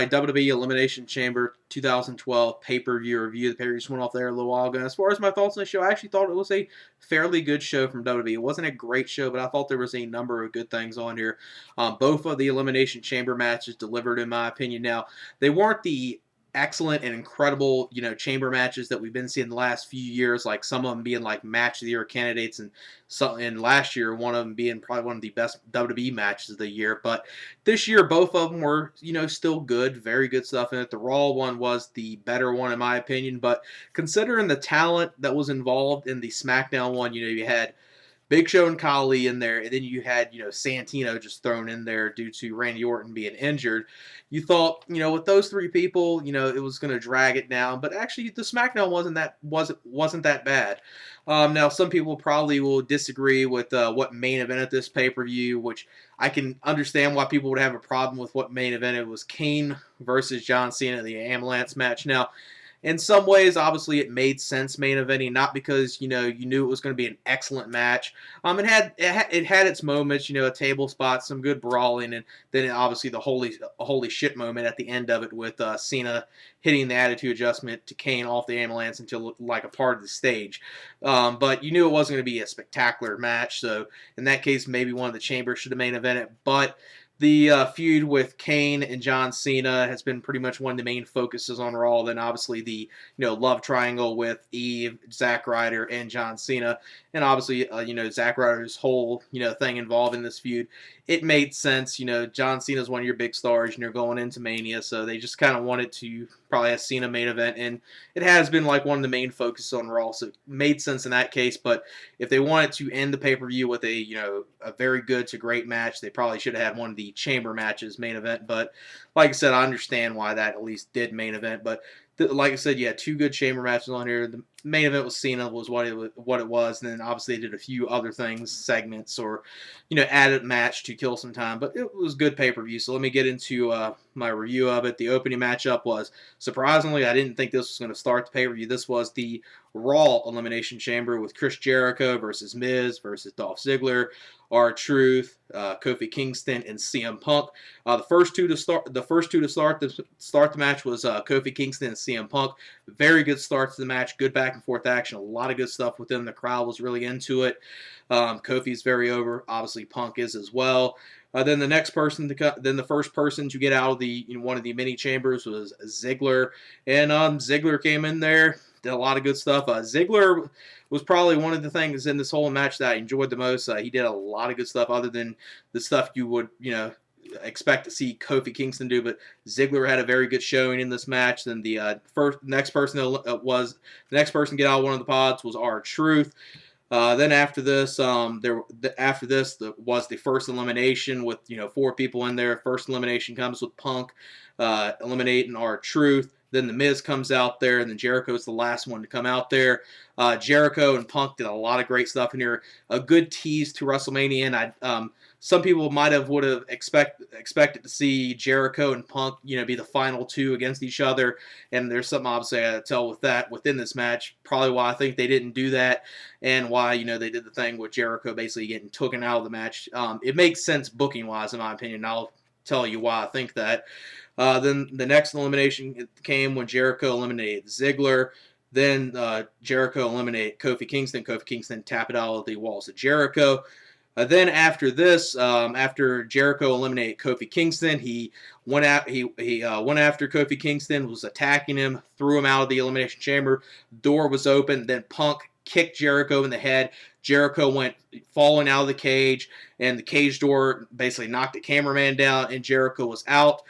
My WWE Elimination Chamber 2012 pay-per-view review. The pay-per-view just went off there a little while ago. And as far as my thoughts on the show, I actually thought it was a fairly good show from WWE. It wasn't a great show, but I thought there was a number of good things on here. Both of the Elimination Chamber matches delivered, in my opinion. Now, they weren't the excellent and incredible, chamber matches that we've been seeing the last few years, like some of them being like match of the year candidates, and last year one of them being probably one of the best WWE matches of the year. But this year, both of them were, still good, very good stuff in it. The Raw one was the better one in my opinion, but considering the talent that was involved in the SmackDown one, you had Big Show and Khali in there, and then you had, Santino just thrown in there due to Randy Orton being injured. You thought, with those three people, it was going to drag it down, but actually the SmackDown wasn't that bad. Now, some people probably will disagree with what main event at this pay-per-view, which I can understand why people would have a problem with what main event. It was Kane versus John Cena in the ambulance match. Now, in some ways, obviously, it made sense main eventing, not because you knew it was going to be an excellent match. It had its moments, a table spot, some good brawling, and then obviously the holy shit moment at the end of it with Cena hitting the attitude adjustment to Kane off the ambulance until like a part of the stage. But you knew it wasn't going to be a spectacular match, so in that case, maybe one of the chambers should have main evented. But the feud with Kane and John Cena has been pretty much one of the main focuses on Raw. Then obviously the love triangle with Eve, Zack Ryder, and John Cena, and obviously Zack Ryder's whole thing involved in this feud. It made sense. John Cena's one of your big stars. Going into Mania, so they just kind of wanted to probably have Cena main event, and it has been like one of the main focuses on Raw, so it made sense in that case. But if they wanted to end the pay-per-view with a very good to great match, they probably should have had one of the chamber matches main event. But like I said, I understand why that at least did main event. But like I said, you had two good chamber matches on here. The main event was Cena was what it was, and then obviously they did a few other things, segments, or added match to kill some time. But it was good pay-per-view. So let me get into my review of it. The opening matchup was, surprisingly, I didn't think this was going to start the pay-per-view. This was the Raw Elimination Chamber with Chris Jericho versus Miz versus Dolph Ziggler, R-Truth, Kofi Kingston, and CM Punk. The first two to start the match was Kofi Kingston and CM Punk. Very good start to the match. Good back and forth action. A lot of good stuff within. The crowd was really into it. Kofi's very over. Obviously, Punk is as well. Then the first person to get out of the one of the mini chambers was Ziggler, and Ziggler came in there, did a lot of good stuff. Ziggler was probably one of the things in this whole match that I enjoyed the most. He did a lot of good stuff, other than the stuff you would expect to see Kofi Kingston do. But Ziggler had a very good showing in this match. Then the next person to get out of one of the pods was R-Truth. Then after this, was the first elimination with 4 people in there. First elimination comes with Punk eliminating R-Truth. Then the Miz comes out there, and then Jericho's the last one to come out there. Jericho and Punk did a lot of great stuff in here. A good tease to WrestleMania, and some people would have expected to see Jericho and Punk, be the final two against each other. And there's something obviously I got to tell with that within this match. Probably why I think they didn't do that, and why they did the thing with Jericho basically getting taken out of the match. It makes sense booking wise, in my opinion. I'll tell you why I think that. Then the next elimination came when Jericho eliminated Ziggler. Then Jericho eliminated Kofi Kingston. Kofi Kingston tapped it out of the walls of Jericho. Then after this, after Jericho eliminated Kofi Kingston, he went after Kofi Kingston, was attacking him, threw him out of the Elimination Chamber. Door was open. Then Punk kicked Jericho in the head. Jericho went falling out of the cage, and the cage door basically knocked the cameraman down, and Jericho was out.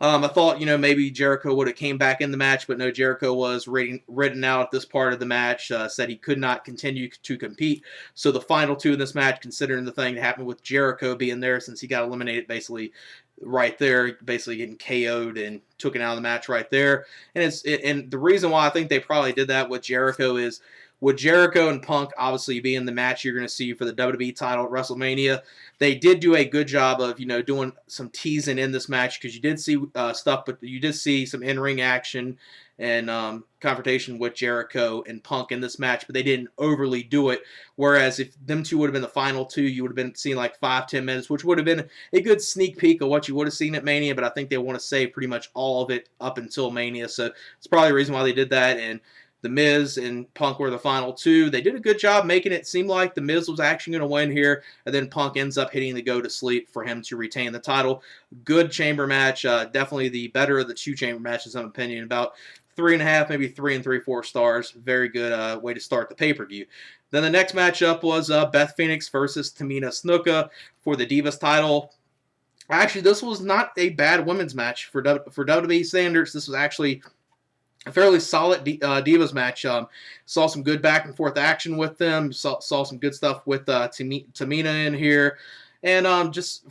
I thought, maybe Jericho would have came back in the match, but no, Jericho was written out at this part of the match, said he could not continue to compete. So the final two in this match, considering the thing that happened with Jericho being there since he got eliminated basically right there, basically getting KO'd and taken out of the match right there. And and the reason why I think they probably did that with Jericho is with Jericho and Punk obviously being the match you're going to see for the WWE title at WrestleMania, they did do a good job of, doing some teasing in this match, because you did see stuff, but you did see some in-ring action and confrontation with Jericho and Punk in this match, but they didn't overly do it. Whereas if them two would have been the final two, you would have been seeing like 5-10 minutes, which would have been a good sneak peek of what you would have seen at Mania, but I think they want to save pretty much all of it up until Mania, so it's probably the reason why they did that. And The Miz and Punk were the final two. They did a good job making it seem like The Miz was actually going to win here, and then Punk ends up hitting the go to sleep for him to retain the title. Good chamber match. Definitely the better of the two chamber matches, in my opinion. About 3.5, maybe 3 3/4 stars. Very good way to start the pay-per-view. Then the next matchup was Beth Phoenix versus Tamina Snuka for the Divas title. Actually, this was not a bad women's match for WWE standards. This was actually a fairly solid Divas match. Saw some good back and forth action with them. Saw some good stuff with Tamina in here, and just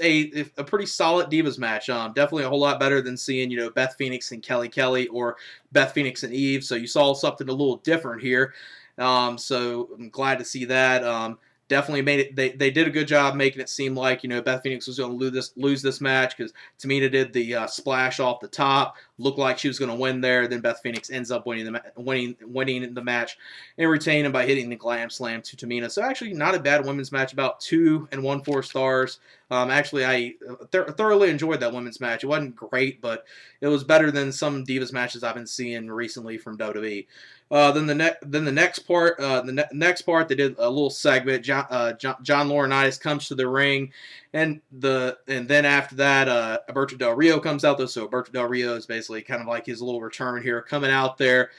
a pretty solid Divas match. Definitely a whole lot better than seeing Beth Phoenix and Kelly or Beth Phoenix and Eve. So you saw something a little different here. So I'm glad to see that. Definitely made it. They did a good job making it seem like Beth Phoenix was going to lose this match, because Tamina did the splash off the top, looked like she was going to win there. Then Beth Phoenix ends up winning the match and retaining by hitting the glam slam to Tamina. So actually not a bad women's match. About 2 1/4 stars. Actually, I thoroughly enjoyed that women's match. It wasn't great, but it was better than some Divas matches I've been seeing recently from WWE. Then the next part, they did a little segment. John Laurinaitis comes to the ring, and then after that, Alberto Del Rio comes out. So Alberto Del Rio is basically kind of like his little return here, coming out there.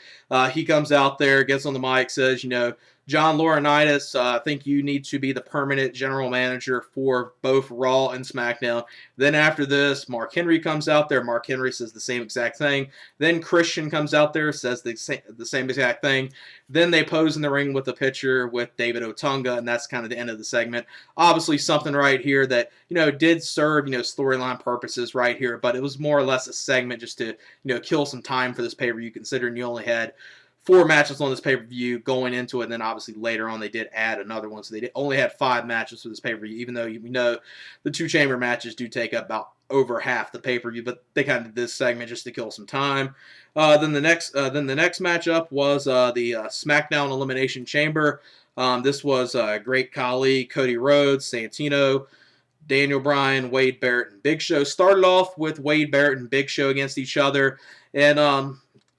He comes out there, gets on the mic, says, John Laurinaitis, I think you need to be the permanent general manager for both Raw and SmackDown. Then after this, Mark Henry comes out there. Mark Henry says the same exact thing. Then Christian comes out there, says the same exact thing. Then they pose in the ring with a picture with David Otunga, and that's kind of the end of the segment. Obviously something right here that, did serve, storyline purposes right here, but it was more or less a segment just to, kill some time for this pay-per-view, considering you only had 4 matches on this pay-per-view going into it, and then obviously later on they did add another one, so they only had 5 matches for this pay-per-view, even though we know the 2 chamber matches do take up about over half the pay-per-view, but they kind of did this segment just to kill some time. Then the next matchup was the SmackDown Elimination Chamber. This was Great Khali, Cody Rhodes, Santino, Daniel Bryan, Wade Barrett, and Big Show. Started off with Wade Barrett and Big Show against each other, and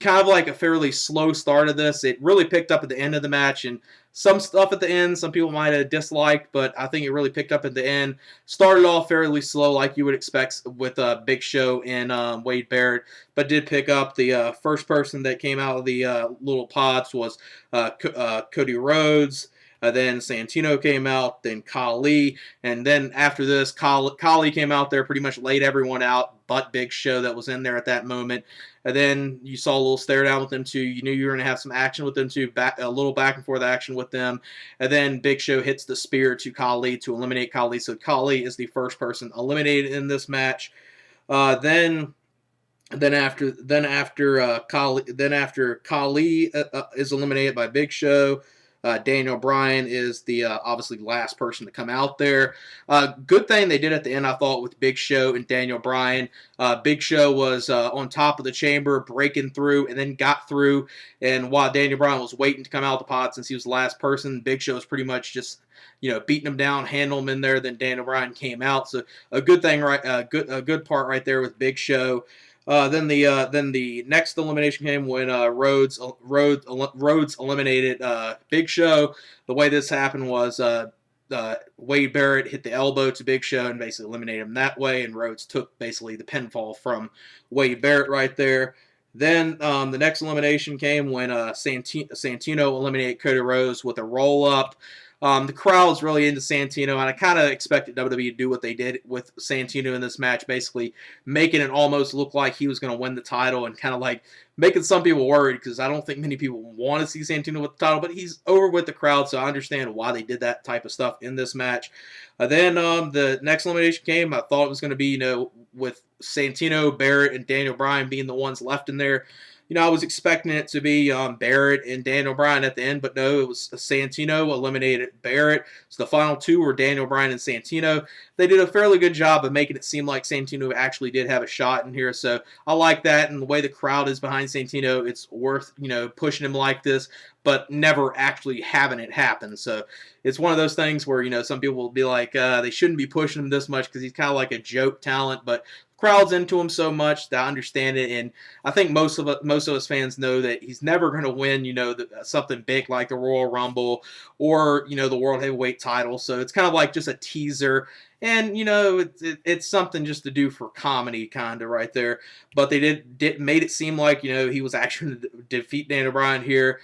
kind of like a fairly slow start of this. It really picked up at the end of the match, and some stuff at the end some people might have disliked, but I think it really picked up at the end. Started off fairly slow, like you would expect with Big Show and Wade Barrett, but did pick up. The first person that came out of the little pods was Cody Rhodes. Then Santino came out, then Khali, and then after this, Khali came out there, pretty much laid everyone out, but Big Show that was in there at that moment. And then you saw a little stare down with them too. You knew you were going to have some action with them too, a little back and forth action with them. And then Big Show hits the spear to Khali to eliminate Khali. So Khali is the first person eliminated in this match. Then after Khali is eliminated by Big Show, Daniel Bryan is the obviously last person to come out there. Good thing they did at the end, I thought, with Big Show and Daniel Bryan. Big Show was on top of the chamber, breaking through, and then got through. And while Daniel Bryan was waiting to come out the pod since he was the last person, Big Show was pretty much just beating him down, handling him in there. Then Daniel Bryan came out. So a good thing, right? A good part right there with Big Show. Then the next elimination came when Rhodes eliminated Big Show. The way this happened was Wade Barrett hit the elbow to Big Show and basically eliminated him that way, and Rhodes took basically the pinfall from Wade Barrett right there. Then the next elimination came when Santino eliminated Cody Rhodes with a roll-up. The crowd's really into Santino, and I kind of expected WWE to do what they did with Santino in this match, basically making it almost look like he was going to win the title and kind of like making some people worried, because I don't think many people want to see Santino with the title, but he's over with the crowd, so I understand why they did that type of stuff in this match. Then the next elimination came. I thought it was going to be, with Santino, Barrett, and Daniel Bryan being the ones left in there. I was expecting it to be Barrett and Daniel Bryan at the end, but no, it was Santino eliminated Barrett. So the final two were Daniel Bryan and Santino. They did a fairly good job of making it seem like Santino actually did have a shot in here. So I like that, and the way the crowd is behind Santino, it's worth pushing him like this, but never actually having it happen. So it's one of those things where some people will be like they shouldn't be pushing him this much because he's kind of like a joke talent, but crowd's into him so much that I understand it, and I think most of us fans know that he's never going to win, something big like the Royal Rumble or the World Heavyweight title. So it's kind of like just a teaser, and it's something just to do for comedy, kind of right there. But they did made it seem like he was actually going to defeat Daniel Bryan here.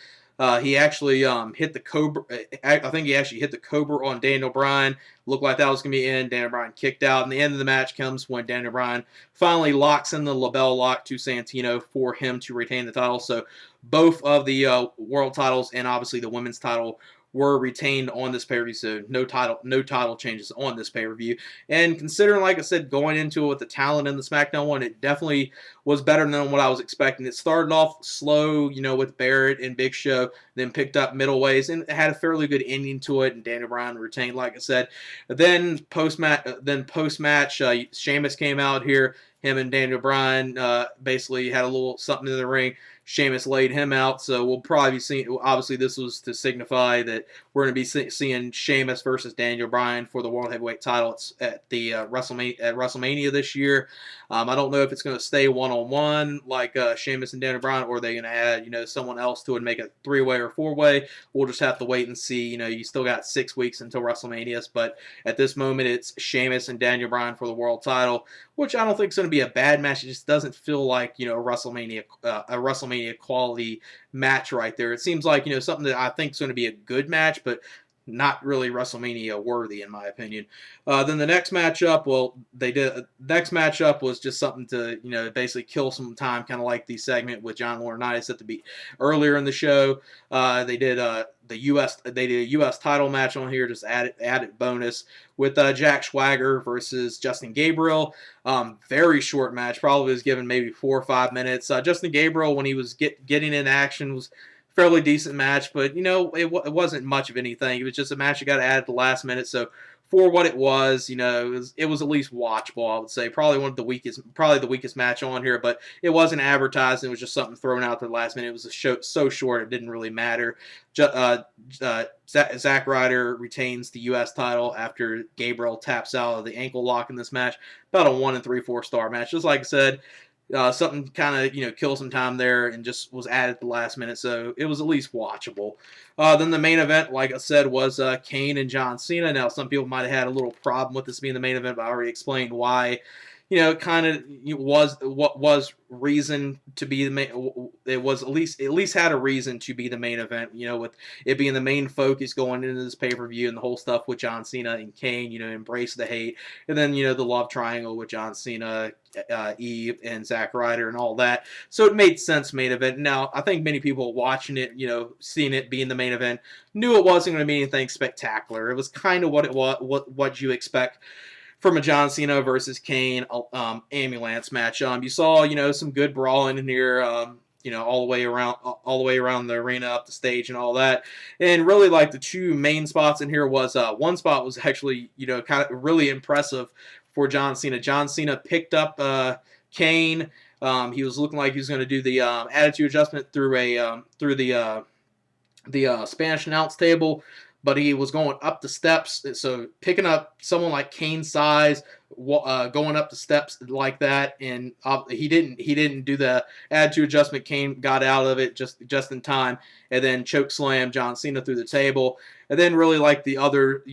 He actually hit the Cobra. I think he actually hit the Cobra on Daniel Bryan. Looked like that was going to be in. Daniel Bryan kicked out. And the end of the match comes when Daniel Bryan finally locks in the label lock to Santino for him to retain the title. So both of the world titles and obviously the women's title were retained on this pay-per-view, so no title changes on this pay-per-view. And considering, like I said, going into it with the talent in the Smackdown one, it definitely was better than what I was expecting. It started off slow, with Barrett and Big Show, then picked up middle ways, and it had a fairly good ending to it, and Daniel Bryan retained, like I said. Then post-match, Sheamus came out here. Him and Daniel Bryan basically had a little something in the ring. Sheamus laid him out, so we'll probably be seeing. Obviously, this was to signify that we're going to be seeing Sheamus versus Daniel Bryan for the World Heavyweight title. It's at the WrestleMania this year. I don't know if it's going to stay one-on-one like Sheamus and Daniel Bryan, or are they going to add someone else to it and make a three-way or four-way. We'll just have to wait and see. You still got 6 weeks until WrestleMania, but at this moment, it's Sheamus and Daniel Bryan for the world title, which I don't think is going to be a bad match. It just doesn't feel like a WrestleMania quality match right there. It seems like something that I think is going to be a good match, but not really WrestleMania worthy in my opinion. Then the next matchup, next matchup was just something to basically kill some time, kind of like the segment with John Laurinaitis at the earlier in the show. They did a U.S. title match on here, just added bonus with Jack Swagger versus Justin Gabriel. Very short match, probably was given maybe 4 or 5 minutes. Justin Gabriel, when he was getting in action, was fairly decent match, but it wasn't much of anything. It was just a match that got added at the last minute. So for what it was, it was at least watchable. I would say probably the weakest match on here, but it wasn't advertised. It was just something thrown out at the last minute. It was a show so short it didn't really matter. Zack Ryder retains the U.S. title after Gabriel taps out of the ankle lock in this match. About a 1 3/4 star match, just like I said. Something kind of kill some time there and just was added at the last minute, so it was at least watchable. Then the main event, like I said, was Kane and John Cena. Now some people might have had a little problem with this being the main event, but I already explained why. It kind of was what was reason to be the main. It was at least had a reason to be the main event. With it being the main focus going into this pay-per-view and the whole stuff with John Cena and Kane. Embrace the hate, and then the love triangle with John Cena, Eve, and Zack Ryder and all that. So it made sense main event. Now I think many people watching it, seeing it being the main event, knew it wasn't going to be anything spectacular. It was kind of what it was, what you expect from a John Cena versus Kane ambulance match. You saw some good brawling in here. All the way around the arena, up the stage, and all that. And really, like the two main spots in here was one spot was actually kind of really impressive for John Cena. John Cena picked up Kane. He was looking like he was going to do the attitude adjustment through the Spanish announce table, but he was going up the steps. So picking up someone like Kane's size, going up the steps like that, and he didn't do the attitude adjustment. Kane got out of it just in time, and then choke slam John Cena through the table. And then really like the other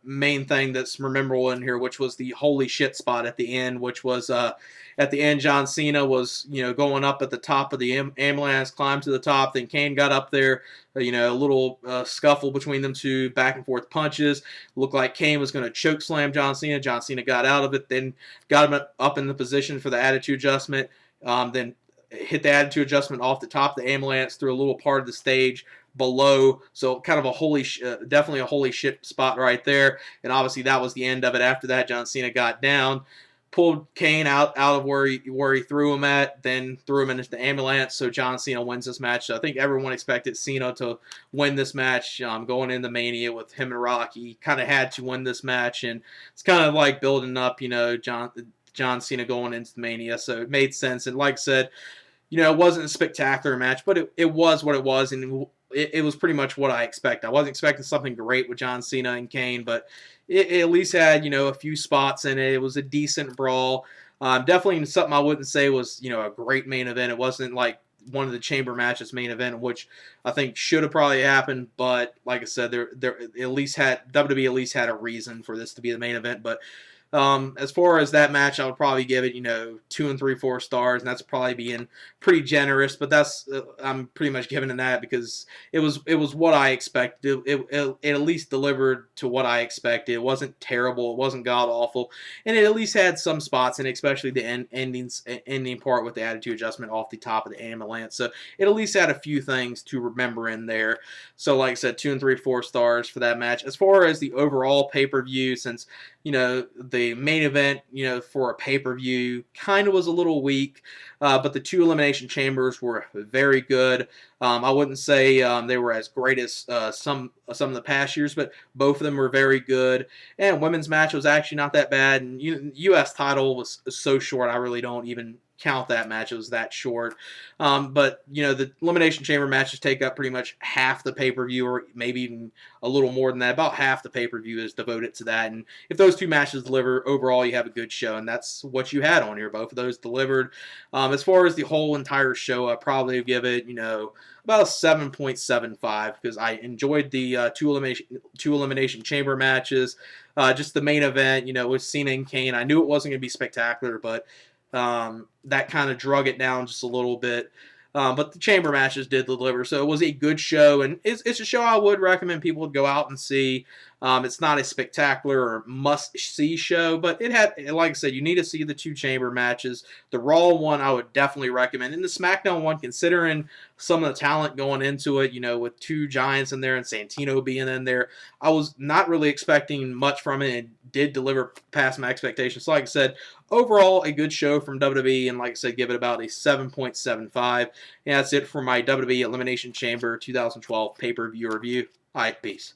main thing that's memorable in here, which was the holy shit spot at the end, which was at the end John Cena was going up at the top of the ambulance, climbed to the top, then Kane got up there, a little scuffle between them two, back and forth punches. Looked like Kane was going to choke slam John Cena. John Cena got out of it, then got him up in the position for the attitude adjustment, then hit the attitude adjustment off the top of the ambulance through a little part of the stage below. So kind of definitely a holy shit spot right there. And obviously that was the end of it. After that, John Cena got down, pulled Kane out of where he threw him at, then threw him into the ambulance. So John Cena wins this match. So I think everyone expected Cena to win this match going into Mania with him and Rocky. Kind of had to win this match, and it's kind of like building up, John Cena going into the Mania. So it made sense. And like I said, it wasn't a spectacular match, but it was what it was, and it was pretty much what I expected. I wasn't expecting something great with John Cena and Kane, but it at least had, a few spots in it. It was a decent brawl. Definitely something I wouldn't say was, a great main event. It wasn't like one of the chamber matches main event, which I think should have probably happened. But like I said, there at least had WWE at least had a reason for this to be the main event. But as far as that match, I would probably give it, 2 3/4 stars, and that's probably being pretty generous. But that's I'm pretty much giving it that because it was what I expected. It at least delivered to what I expected. It wasn't terrible. It wasn't god awful, and it at least had some spots, and especially the ending part with the attitude adjustment off the top of the ambulance. So it at least had a few things to remember in there. So like I said, 2 3/4 stars for that match. As far as the overall pay-per-view, since the main event, for a pay-per-view kind of was a little weak, but the 2 Elimination Chambers were very good. I wouldn't say they were as great as some of the past years, but both of them were very good. And women's match was actually not that bad. And U.S. title was so short, I really don't even count that match. It was that short. But the Elimination Chamber matches take up pretty much half the pay-per-view, or maybe even a little more than that. About half the pay-per-view is devoted to that. And if those 2 matches deliver, overall you have a good show, and that's what you had on here. Both of those delivered. As far as the whole entire show, I probably give it, about a 7.75 because I enjoyed the 2 elimination chamber matches. Just the main event, with Cena and Kane. I knew it wasn't going to be spectacular, but that kind of drug it down just a little bit. But the chamber matches did deliver, so it was a good show, and it's a show I would recommend people go out and see. It's not a spectacular or must-see show, but it had, like I said, you need to see the 2 chamber matches. The Raw one I would definitely recommend, and the SmackDown one, considering some of the talent going into it, with 2 giants in there and Santino being in there, I was not really expecting much from it, and did deliver past my expectations. So like I said, overall, a good show from WWE, and like I said, give it about a 7.75. And that's it for my WWE Elimination Chamber 2012 pay-per-view review. All right, peace.